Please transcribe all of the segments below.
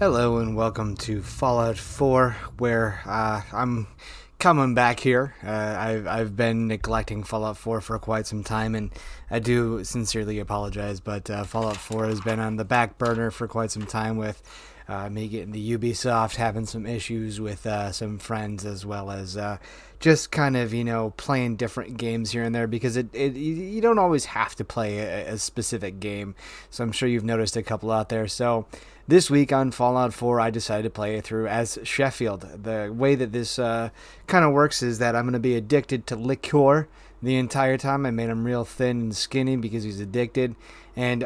Hello and welcome to Fallout 4, where I'm coming back here. I've been neglecting Fallout 4 for quite some time, and I do sincerely apologize, but Fallout 4 has been on the back burner for quite some time with me getting the Ubisoft, having some issues with some friends, as well as just kind of, playing different games here and there, because you don't always have to play a specific game. So I'm sure you've noticed a couple out there. So this week on Fallout 4, I decided to play it through as Sheffield. The way that this kind of works is that I'm going to be addicted to liqueur the entire time. I made him real thin and skinny because he's addicted. And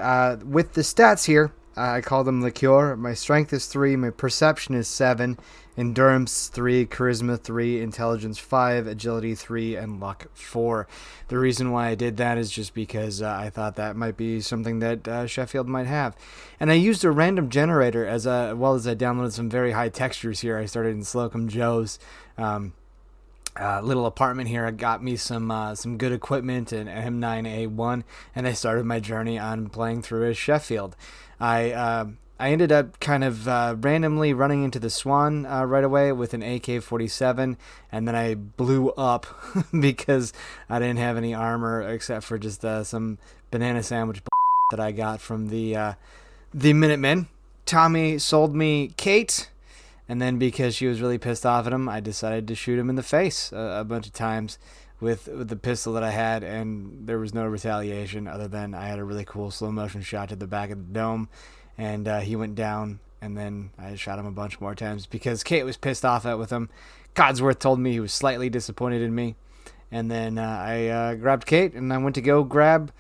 with the stats here, I call them liqueur. My strength is 3, my perception is 7, endurance 3, charisma 3, intelligence 5, agility 3, and luck 4. The reason why I did that is just because I thought that might be something that Sheffield might have. And I used a random generator as well as I downloaded some very high textures here. I started in Slocum Joe's little apartment here. I got me some good equipment and M9A1, and I started my journey on playing through as Sheffield. I ended up kind of randomly running into the Swan right away with an AK-47, and then I blew up because I didn't have any armor except for just some banana sandwich that I got from the Minutemen. Tommy sold me Kate, and then because she was really pissed off at him, I decided to shoot him in the face a bunch of times with the pistol that I had, and there was no retaliation other than I had a really cool slow motion shot to the back of the dome, and he went down, and then I shot him a bunch more times because Kate was pissed off with him. Codsworth told me he was slightly disappointed in me, and then I grabbed Kate, and I went to go grab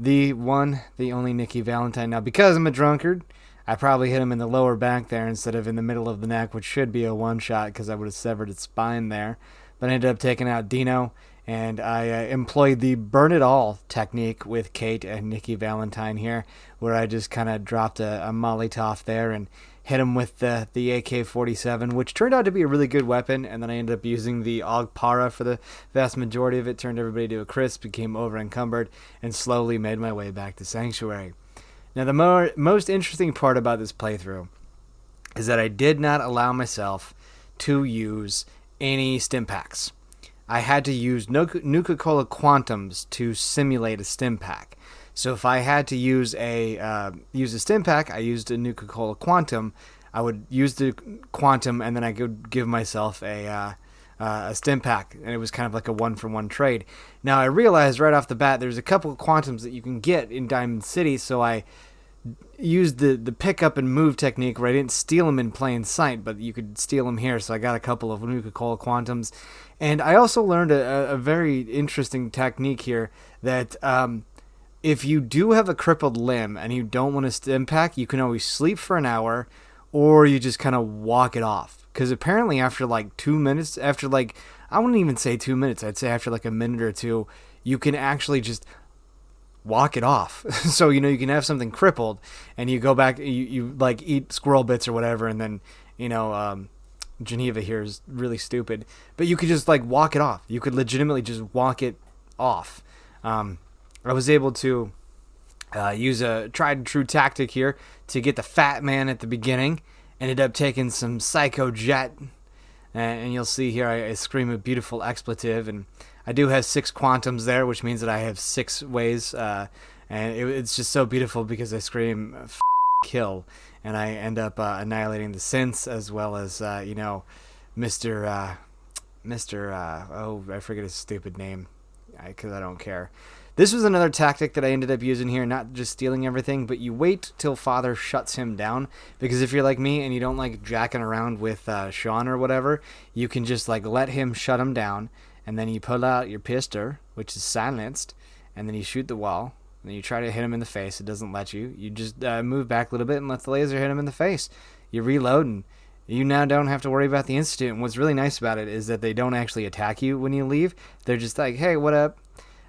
the only Nikki Valentine. Now, because I'm a drunkard, I probably hit him in the lower back there instead of in the middle of the neck, which should be a one-shot because I would have severed its spine there. But I ended up taking out Dino, and I employed the burn it all technique with Kate and Nikki Valentine here, where I just kind of dropped a Molotov there and hit him with the AK-47, which turned out to be a really good weapon, and then I ended up using the AUG Para for the vast majority of it, turned everybody to a crisp, became over encumbered, and slowly made my way back to Sanctuary. Now, the most interesting part about this playthrough is that I did not allow myself to use any stim packs. I had to use Nuka-Cola Quantums to simulate a stim pack. So if I had to use a stim pack, I used a Nuka-Cola Quantum. I would use the Quantum, and then I could give myself a stim pack, and it was kind of like a one-for-one trade. Now, I realized right off the bat there's a couple of Quantums that you can get in Diamond City, so I used the pick up and move technique where I didn't steal them in plain sight, but you could steal them here, so I got a couple of Nuka-Cola Quantums. And I also learned a very interesting technique here that if you do have a crippled limb and you don't want to stim pack, you can always sleep for an hour, or you just kind of walk it off. Because apparently after like 2 minutes, I wouldn't even say 2 minutes, I'd say after like a minute or two, you can actually just walk it off. So, you can have something crippled and you go back, you like eat squirrel bits or whatever, and then, Geneva here is really stupid, but you could just like walk it off. You could legitimately just walk it off. I was able to use a tried and true tactic here to get the fat man at the beginning. Ended up taking some Psycho Jet, and you'll see here I scream a beautiful expletive, and I do have 6 Quantums there, which means that I have 6 ways, and it's just so beautiful because I scream kill, and I end up annihilating the synths, as well as Mr. I forget his stupid name because I don't care. This was another tactic that I ended up using here, not just stealing everything, but you wait till Father shuts him down, because if you're like me and you don't like jacking around with Sean or whatever, you can just like let him shut him down, and then you pull out your pistol, which is silenced, and then you shoot the wall. And you try to hit him in the face. It doesn't let you. You just move back a little bit and let the laser hit him in the face. You reload, and you now don't have to worry about the Institute. And what's really nice about it is that they don't actually attack you when you leave. They're just like, hey, what up?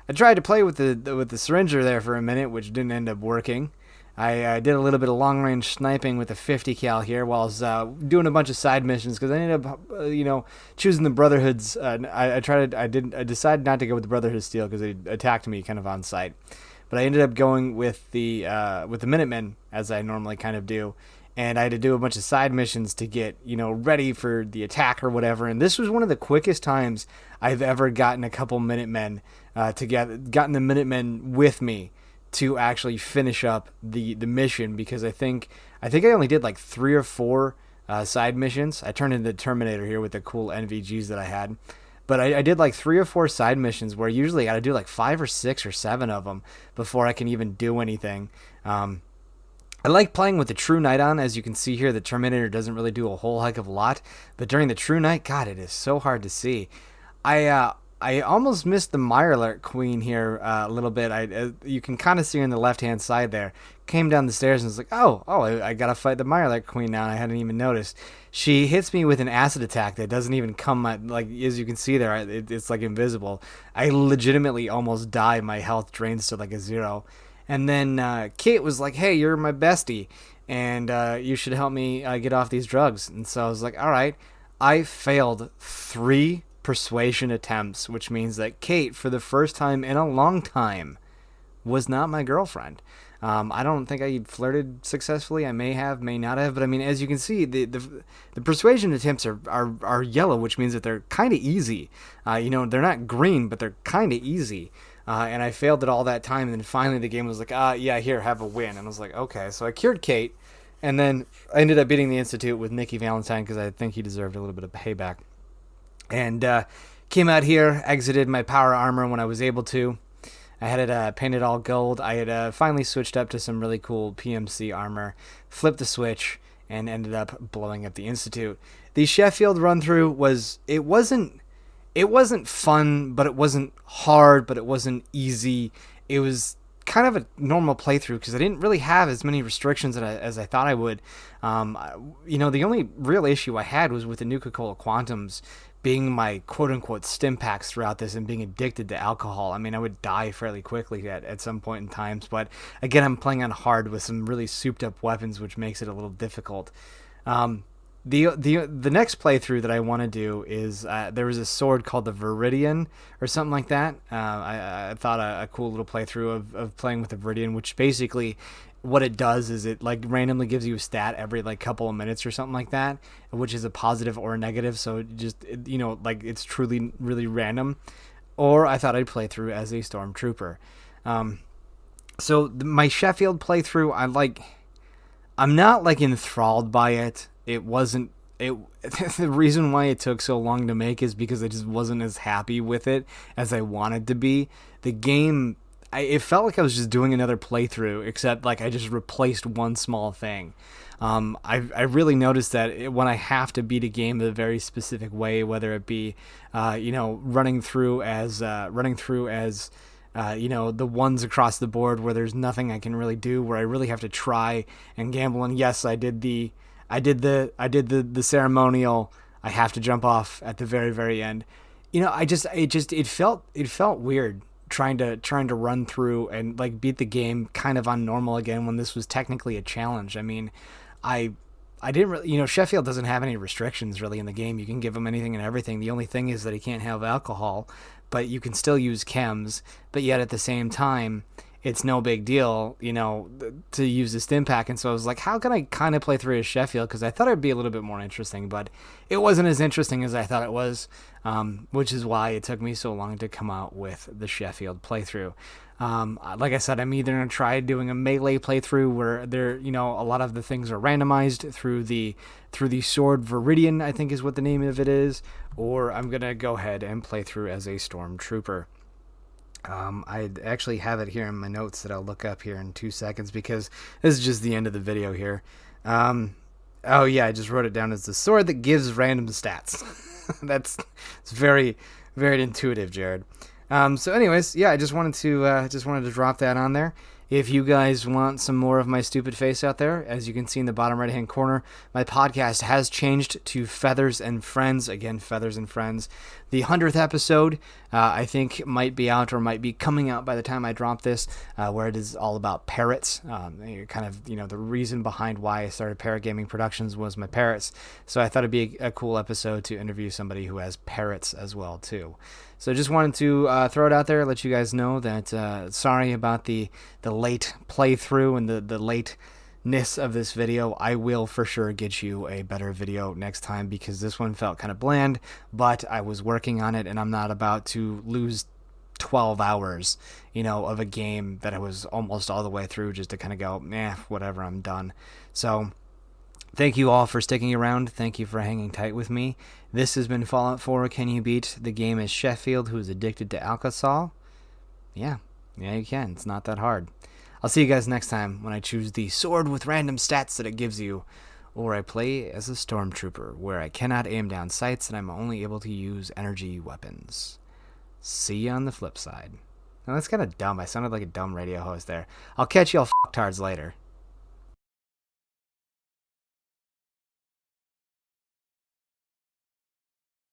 I tried to play with the syringer there for a minute, which didn't end up working. I did a little bit of long-range sniping with a 50 cal here while I was doing a bunch of side missions, because I ended up, choosing the Brotherhood's. I decided not to go with the Brotherhood Steel because they attacked me kind of on sight, but I ended up going with the Minutemen, as I normally kind of do, and I had to do a bunch of side missions to get, ready for the attack or whatever. And this was one of the quickest times I've ever gotten a couple Minutemen gotten the Minutemen with me to actually finish up the mission, because I think I only did like 3 or 4 side missions. I turned into the Terminator here with the cool NVGs that I had. But I did like 3 or 4 side missions where usually I got to do like 5 or 6 or 7 of them before I can even do anything. I like playing with the True Knight on. As you can see here, the Terminator doesn't really do a whole heck of a lot. But during the True Knight, God, it is so hard to see. I almost missed the Mirelurk Queen here a little bit. You can kind of see her on the left-hand side there. Came down the stairs and was like, I got to fight the Mirelurk Queen now, and I hadn't even noticed. She hits me with an acid attack that doesn't even come, like, as you can see there, it's like invisible. I legitimately almost die. My health drains to like a 0. And then Kate was like, hey, you're my bestie, and you should help me get off these drugs. And so I was like, all right. I failed 3 persuasion attempts, which means that Kate, for the first time in a long time, was not my girlfriend. I don't think I flirted successfully. I may have, may not have, but I mean, as you can see, the persuasion attempts are yellow, which means that they're kind of easy. They're not green, but they're kind of easy. And I failed it all that time, and then finally the game was like, yeah, here, have a win. And I was like, okay. So I cured Kate, and then I ended up beating the Institute with Nicky Valentine because I think he deserved a little bit of payback. And came out here, exited my power armor when I was able to. I had it painted all gold. I had finally switched up to some really cool PMC armor, flipped the switch, and ended up blowing up the Institute. The Sheffield run-through it wasn't fun, but it wasn't hard, but it wasn't easy. It was kind of a normal playthrough because I didn't really have as many restrictions as I thought I would. The only real issue I had was with the Nuka-Cola Quantums being my quote-unquote stim packs throughout this and being addicted to alcohol. I mean, I would die fairly quickly at some point in times, but again, I'm playing on hard with some really souped-up weapons, which makes it a little difficult. The next playthrough that I want to do is there was a sword called the Viridian or something like that. I thought a cool little playthrough of playing with the Viridian, which basically what it does is it like randomly gives you a stat every like couple of minutes or something like that, which is a positive or a negative. So it's truly really random. Or I thought I'd play through as a stormtrooper. My Sheffield playthrough, I'm not like enthralled by it. The reason why it took so long to make is because I just wasn't as happy with it as I wanted to be. The game, it felt like I was just doing another playthrough, except like I just replaced one small thing. I really noticed that when I have to beat a game a very specific way, whether it be, running through as the ones across the board where there's nothing I can really do, where I really have to try and gamble. And yes, I did the ceremonial. I have to jump off at the very, very end. It felt weird trying to run through and like beat the game kind of on normal again when this was technically a challenge. I mean, I didn't really, Sheffield doesn't have any restrictions really in the game. You can give him anything and everything. The only thing is that he can't have alcohol, but you can still use chems. But yet at the same time, it's no big deal, to use the stim pack. And so I was like, how can I kind of play through as Sheffield? Because I thought it'd be a little bit more interesting, but it wasn't as interesting as I thought it was, which is why it took me so long to come out with the Sheffield playthrough. Like I said, I'm either going to try doing a melee playthrough where a lot of the things are randomized through the sword Viridian, I think is what the name of it is, or I'm going to go ahead and play through as a stormtrooper. I actually have it here in my notes that I'll look up here in 2 seconds because this is just the end of the video here. I just wrote it down as the sword that gives random stats. It's very, very intuitive, Jared. So anyways, yeah, I just wanted to drop that on there. If you guys want some more of my stupid face out there, as you can see in the bottom right-hand corner, my podcast has changed to Feathers and Friends. Again, Feathers and Friends. The 100th episode, I think, might be out or might be coming out by the time I drop this, where it is all about parrots. The reason behind why I started Parrot Gaming Productions was my parrots. So I thought it'd be a cool episode to interview somebody who has parrots as well, too. So just wanted to throw it out there, let you guys know that sorry about the late playthrough and the late ness of this video. I will for sure get you a better video next time because this one felt kind of bland, but I was working on it and I'm not about to lose 12 hours, of a game that I was almost all the way through just to kind of go, whatever, I'm done. So thank you all for sticking around. Thank you for hanging tight with me. This has been Fallout 4 Can You Beat the Game As Sheffield, who's addicted to Alka-Sol. Yeah, you can. It's not that hard. I'll see you guys next time when I choose the sword with random stats that it gives you, or I play as a stormtrooper where I cannot aim down sights and I'm only able to use energy weapons. See you on the flip side. Now that's kind of dumb. I sounded like a dumb radio host there. I'll catch y'all fucktards later.